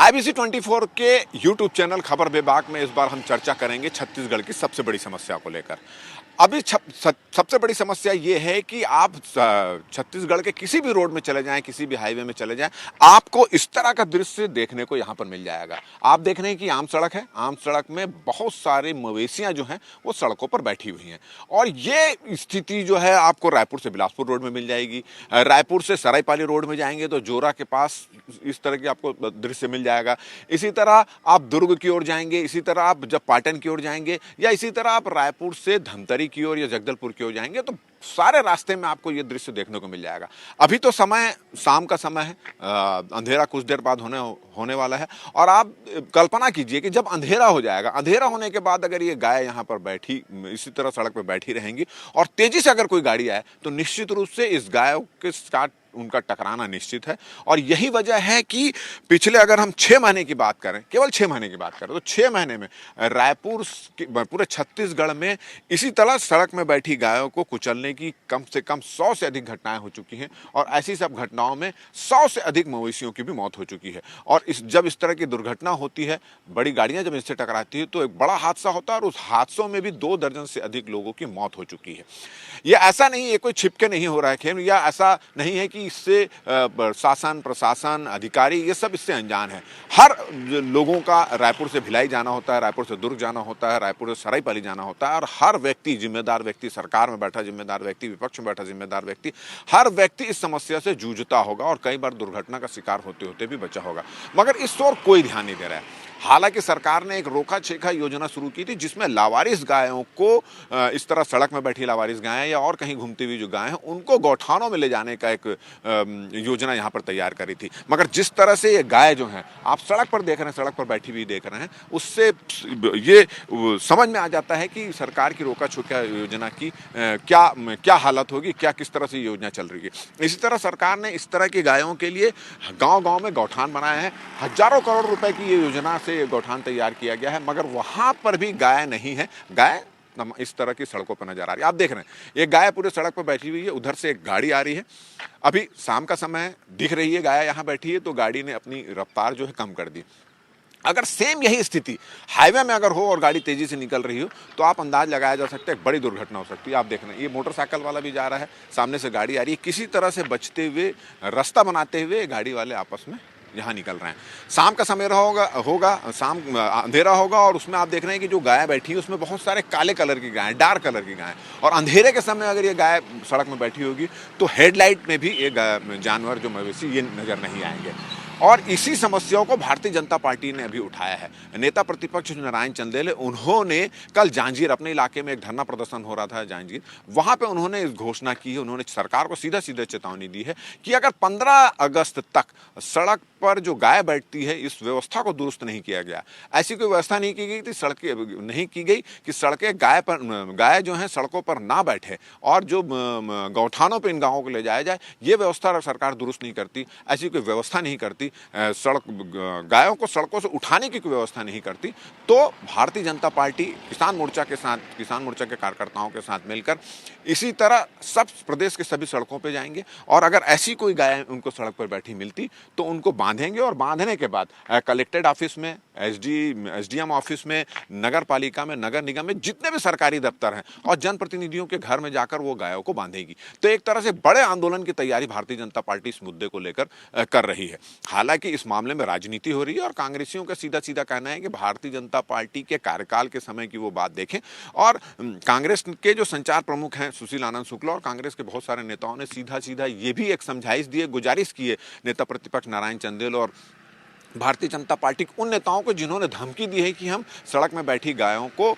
IBC 24 के YouTube channel खबर बेबाक में इस बार हम चर्चा करेंगे छत्तीसगढ़ की सबसे बड़ी समस्या को लेकर। अभी सबसे बड़ी समस्या ये है कि आप छत्तीसगढ़ के किसी भी रोड में चले जाएं, किसी भी हाईवे में चले जाएं, आपको इस तरह का दृश्य देखने को यहाँ पर मिल जाएगा। आप देख रहे हैं कि आम सड़क है, आम सड़क में बहुत सारे मवेशियाँ जो हैं वो सड़कों पर बैठी हुई हैं और ये स्थिति जो है आपको रायपुर से बिलासपुर रोड में मिल जाएगी। रायपुर से सरायपाली रोड में जाएंगे तो जोरा के पास इस तरह की आपको दृश्य मिल जाएगा। इसी तरह आप दुर्ग की ओर जाएंगे, इसी तरह आप जब पाटन की ओर जाएंगे या इसी तरह आप रायपुर से धमतरी की ओर या जगदलपुर की ओर जाएंगे तो सारे रास्ते में आपको ये दृश्य देखने को मिल जाएगा। अभी तो समय शाम का समय है, अंधेरा कुछ देर बाद होने वाला है और आप कल्पना कीजिए कि जब अंधेरा हो जाएगा, अंधेरा होने के बाद अगर ये गाय यहाँ पर बैठी इसी तरह सड़क पर बैठी रहेंगी और तेजी से अगर कोई गाड़ी आए तो निश्चित रूप से इस गाय के साथ उनका टकराना निश्चित है। और यही वजह है कि पिछले अगर हम 6 महीने की बात करें, केवल 6 महीने की बात करें तो 6 महीने में रायपुर पूरे छत्तीसगढ़ में इसी तरह सड़क में बैठी गायों को कुचलने की कम से कम 100 से अधिक घटनाएं हो चुकी हैं और ऐसी सब घटनाओं में 100 से अधिक मवेशियों की भी मौत हो चुकी है। और जब इस तरह की दुर्घटना होती है, बड़ी गाड़ियां जब इससे टकराती है तो एक बड़ा हादसा होता है और उस हादसों में भी 2 दर्जन से अधिक लोगों की मौत हो चुकी है। यह ऐसा नहीं है कोई छिपके नहीं हो रहा है खेल, या ऐसा नहीं है कि इससे शासन प्रशासन अधिकारी ये सब इससे अनजान है। हर लोगों का रायपुर से भिलाई जाना होता है, रायपुर से दुर्ग जाना होता है, रायपुर से सरायपाली जाना होता है और हर व्यक्ति, जिम्मेदार व्यक्ति, सरकार में बैठा जिम्मेदार व्यक्ति, विपक्ष में बैठा जिम्मेदार व्यक्ति, हर व्यक्ति इस समस्या से जूझता होगा और कई बार दुर्घटना का शिकार होते होते भी बचा होगा, मगर इस ओर कोई ध्यान नहीं दे रहा है। हालांकि सरकार ने एक रोका छेका योजना शुरू की थी जिसमें लावारिस गायों को इस तरह सड़क में बैठी लावारिस गायें या और कहीं घूमती हुई जो गायें हैं उनको गौठानों में ले जाने का एक योजना यहाँ पर तैयार करी थी। मगर जिस तरह से ये गाय जो हैं आप सड़क पर देख रहे हैं, सड़क पर बैठी हुई देख रहे हैं, उससे ये समझ में आ जाता है कि सरकार की रोका छेका योजना की क्या हालत होगी, किस तरह से योजना चल रही है। इसी तरह सरकार ने इस तरह की गायों के लिए गाँव-गाँव में गौठान बनाए हैं। हजारों करोड़ रुपए की ये योजना से गौठान तैयार किया गया है, मगर वहां पर भी गाय नहीं है। गाय इस तरह की सड़कों पर नजर आ रही है। आप देख रहे हैं ये गाय पूरे सड़क पर बैठी हुई है, उधर से एक गाड़ी आ रही है। अभी शाम का समय है, दिख रही है गाय यहाँ बैठी है तो गाड़ी ने अपनी रफ्तार जो है कम कर दी। अगर सेम यही स्थिति हाईवे में अगर हो और गाड़ी तेजी से निकल रही हो तो आप अंदाज लगाया जा सकता है एक बड़ी दुर्घटना हो सकती है। आप देख रहे हैं ये मोटरसाइकिल वाला भी जा रहा है, सामने से गाड़ी आ रही है, किसी तरह से बचते हुए, रास्ता बनाते हुए गाड़ी वाले आपस में यहाँ निकल रहे हैं। शाम का समय होगा शाम अंधेरा होगा और उसमें आप देख रहे हैं कि जो गाय बैठी है उसमें बहुत सारे काले कलर की गाय, डार्क कलर की गाय, और अंधेरे के समय अगर ये गाय सड़क में बैठी होगी तो हेडलाइट में भी ये जानवर जो मवेशी ये नजर नहीं आएंगे। और इसी समस्याओं को भारतीय जनता पार्टी ने अभी उठाया है। नेता प्रतिपक्ष नारायण चंदेल उन्होंने कल जांजगीर, अपने इलाके में एक धरना प्रदर्शन हो रहा था जांजगीर, वहां पे उन्होंने इस घोषणा की है, उन्होंने सरकार को सीधा चेतावनी दी है कि अगर 15 अगस्त तक सड़क पर जो गाय बैठती है इस व्यवस्था को दुरुस्त नहीं किया गया, ऐसी कोई व्यवस्था नहीं की गई थी, नहीं की गई कि सड़कें गाय जो है सड़कों पर ना बैठे और जो गौठानों पर इन गाँवों को ले जाया जाए, ये व्यवस्था सरकार दुरुस्त नहीं करती, ऐसी कोई व्यवस्था नहीं करती, गायों को सड़कों से उठाने की कोई व्यवस्था नहीं करती, तो भारतीय जनता पार्टी किसान मोर्चा के कार्यकर्ताओं के साथ मिलकर इसी तरह सब प्रदेश के सभी सड़कों पे जाएंगे और अगर ऐसी कोई गाय उनको सड़क पर बैठी मिलती तो उनको बांधेंगे और बांधने के बाद कलेक्टेड ऑफिस में, एसडीएम ऑफिस में, नगर पालिका में, नगर निगम में, जितने भी सरकारी दफ्तर हैं और जनप्रतिनिधियों के घर में जाकर वो गायों को बांधेगी। तो एक तरह से बड़े आंदोलन की तैयारी भारतीय जनता पार्टी इस मुद्दे को लेकर कर रही है। हालांकि इस मामले में राजनीति हो रही है और कांग्रेसियों का सीधा सीधा कहना है कि भारतीय जनता पार्टी के कार्यकाल के समय की वो बात देखें। और कांग्रेस के जो संचार प्रमुख हैं सुशील आनंद शुक्ला और कांग्रेस के बहुत सारे नेताओं ने सीधा सीधा ये भी एक समझाइश दी है, गुजारिश की है नेता प्रतिपक्ष नारायण चंदेल और भारतीय जनता पार्टी के उन नेताओं को जिन्होंने धमकी दी है कि हम सड़क में बैठी गायों को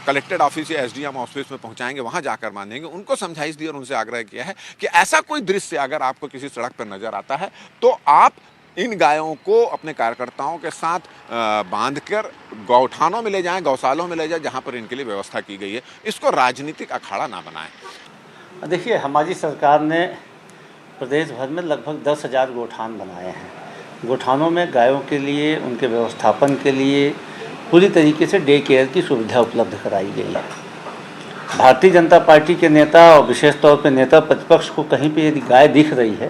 कलेक्टेड ऑफिस या एसडीएम ऑफिस में पहुंचाएंगे, वहां जाकर बांधेंगे। उनको समझाइश दी और उनसे आग्रह किया है कि ऐसा कोई दृश्य अगर आपको किसी सड़क पर नजर आता है तो आप इन गायों को अपने कार्यकर्ताओं के साथ बांधकर गौठानों में ले जाएं, गौशालों में ले जाएं, जहां पर इनके लिए व्यवस्था की गई है। इसको राजनीतिक अखाड़ा ना बनाएं। देखिए, हमारी सरकार ने प्रदेश भर में लगभग 10,000 गौठान बनाए हैं। गौठानों में गायों के लिए, उनके व्यवस्थापन के लिए पूरी तरीके से डे केयर की सुविधा उपलब्ध कराई गई है। भारतीय जनता पार्टी के नेता और विशेष तौर पर नेता प्रतिपक्ष को कहीं पे यदि गाय दिख रही है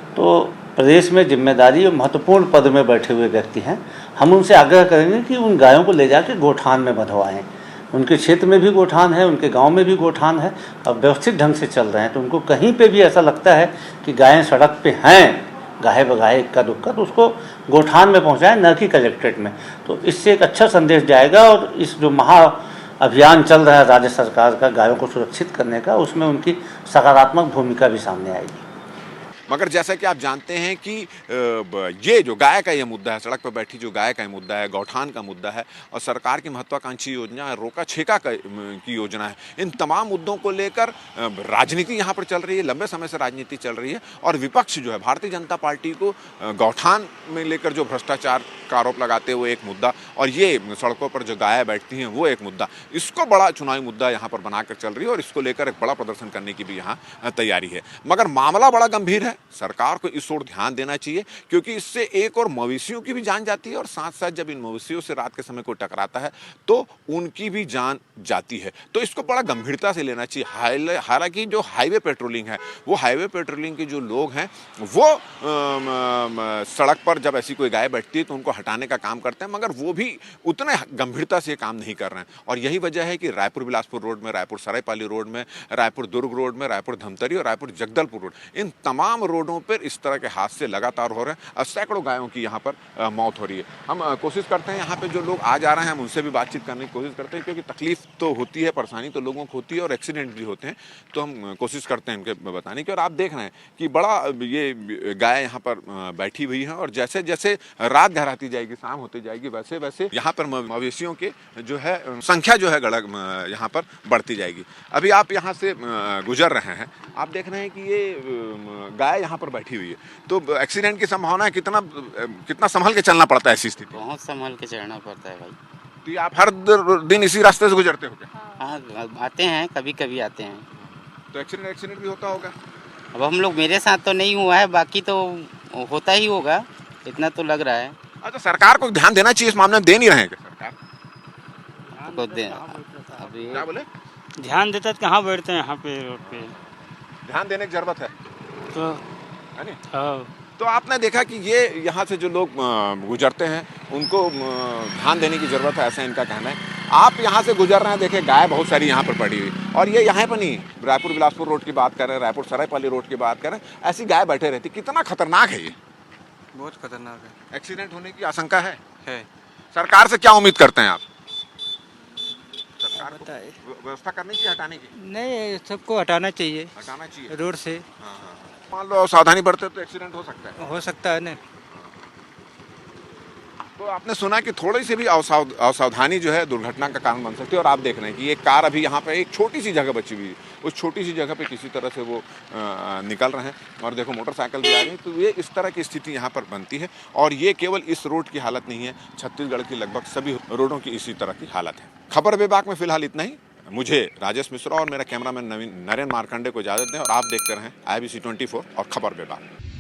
तो प्रदेश में जिम्मेदारी और महत्वपूर्ण पद में बैठे हुए व्यक्ति हैं। हम उनसे आग्रह करेंगे कि उन गायों को ले जाकर गोठान में बंधवाएं। उनके क्षेत्र में भी गोठान है, उनके गांव में भी गोठान है और व्यवस्थित ढंग से चल रहे हैं। तो उनको कहीं पे भी ऐसा लगता है कि गायें सड़क पे हैं, गाहे बगाहे इक्का दुक्का, तो उसको गोठान में पहुंचाएं, न कि कलेक्ट्रेट में। तो इससे एक अच्छा संदेश जाएगा और इस जो महा अभियान चल रहा है राज्य सरकार का गायों को सुरक्षित करने का, उसमें उनकी सकारात्मक भूमिका भी सामने आएगी। मगर जैसा कि आप जानते हैं कि ये जो गाय का ये मुद्दा है, सड़क पर बैठी जो गाय का मुद्दा है, गौठान का मुद्दा है और सरकार की महत्वाकांक्षी योजना है रोका छेका की योजना है, इन तमाम मुद्दों को लेकर राजनीति यहाँ पर चल रही है, लंबे समय से राजनीति चल रही है। और विपक्ष जो है भारतीय जनता पार्टी को गौठान में लेकर जो भ्रष्टाचार का आरोप लगाते हुए एक मुद्दा और ये सड़कों पर जो गायें बैठती हैं वो एक मुद्दा, इसको बड़ा चुनावी मुद्दा यहाँ पर बनाकर चल रही है और इसको लेकर एक बड़ा प्रदर्शन करने की भी यहाँ तैयारी है। मगर मामला बड़ा गंभीर है, सरकार को इस ओर ध्यान देना चाहिए क्योंकि इससे एक और मवेशियों की भी जान जाती है और साथ साथ जब इन मवेशियों से रात के समय कोई टकराता है तो उनकी भी जान जाती है। तो इसको बड़ा गंभीरता से लेना चाहिए। हालांकि जो हाईवे पेट्रोलिंग है, वो हाईवे पेट्रोलिंग के जो लोग हैं वो सड़क पर जब ऐसी कोई गाय बैठती है तो उनको हटाने का काम करते हैं, मगर वो भी उतने गंभीरता से काम नहीं कर रहे हैं। और यही वजह है कि रायपुर बिलासपुर रोड में, रायपुर सरायपाली रोड में, रायपुर दुर्ग रोड में, रायपुर धमतरी और रायपुर जगदलपुर रोड, इन तमाम रोडों पर इस तरह के हादसे लगातार हो रहे हैं। सैकड़ों गायों की यहाँ पर मौत हो रही है। हम कोशिश करते हैं यहाँ पे जो लोग आ जा रहे हैं हम उनसे भी बातचीत करने की कोशिश करते हैं क्योंकि तकलीफ तो होती है, परेशानी तो लोगों को होती है और एक्सीडेंट भी होते हैं, तो हम कोशिश करते हैं इनके बताने की। और आप देख रहे हैं कि बड़ा ये गाय यहाँ पर बैठी हुई है और जैसे जैसे रात गहराती जाएगी, शाम होती जाएगी, वैसे वैसे यहाँ पर मवेशियों के जो है संख्या जो है यहाँ पर बढ़ती जाएगी। अभी आप यहाँ से गुजर रहे हैं, आप देख रहे हैं कि ये गाय यहाँ पर बैठी हुई है, तो एक्सीडेंट की संभावना है। कितना संभल के चलना पड़ता है ऐसी स्थिति? बहुत संभल के चलना पड़ता है भाई। तो ये आप हर दिन इसी रास्ते से गुजरते हो क्या? हाँ, आते हैं, कभी कभी आते हैं। तो एक्सीडेंट भी होता होगा? अब हम लोग, मेरे साथ तो नहीं हुआ है, बाकी तो होता ही होगा, इतना तो लग रहा है। अच्छा, सरकार को ध्यान देना चाहिए इस मामले में, दे नहीं रहे हैं क्या सरकार? तो अभी क्या बोले? ध्यान देता तो कहाँ बैठते हैं यहाँ पे रोड पे। ध्यान देने की जरूरत है, तो है नहीं? हाँ, तो आपने देखा कि ये यहाँ से जो लोग गुजरते हैं उनको ध्यान देने की ज़रूरत है, ऐसा इनका कहना है। आप यहाँ से गुजर रहे हैं, देखिए गाय बहुत सारी यहाँ पर पड़ी हुई, और ये यहाँ पर नहीं, रायपुर बिलासपुर रोड की बात कर रहे हैं, रायपुर सरायपाली रोड की बात कर रहे हैं, ऐसी गाय बैठे रहती। कितना खतरनाक है ये? बहुत खतरनाक है। एक्सीडेंट होने की आशंका है। सरकार से क्या उम्मीद करते हैं आप? सरकार को बताइए। व्यवस्था करनी चाहिए हटाने की? नहीं, सबको हटाना चाहिए हटाना चाहिए रोड से। हाँ। मान लो सावधानी बरते तो एक्सीडेंट हो सकता है ना। तो आपने सुना कि थोड़ी सी भी असावधानी जो है दुर्घटना का कारण बन सकती है। और आप देख रहे हैं कि ये कार अभी यहाँ पे एक छोटी सी जगह बची हुई है, उस छोटी सी जगह पे किसी तरह से वो निकल रहे हैं। और देखो मोटरसाइकिल भी आ रही है, तो ये इस तरह की स्थिति यहाँ पर बनती है। और ये केवल इस रोड की हालत नहीं है, छत्तीसगढ़ की लगभग सभी रोडों की इसी तरह की हालत है। खबर विभाग में फिलहाल इतना ही। मुझे राजेश मिश्रा और मेरा कैमरामैन नरेंद्र मार्कंडे को इजाजत दें और आप देखते रहें IBC 24 और खबर विभाग।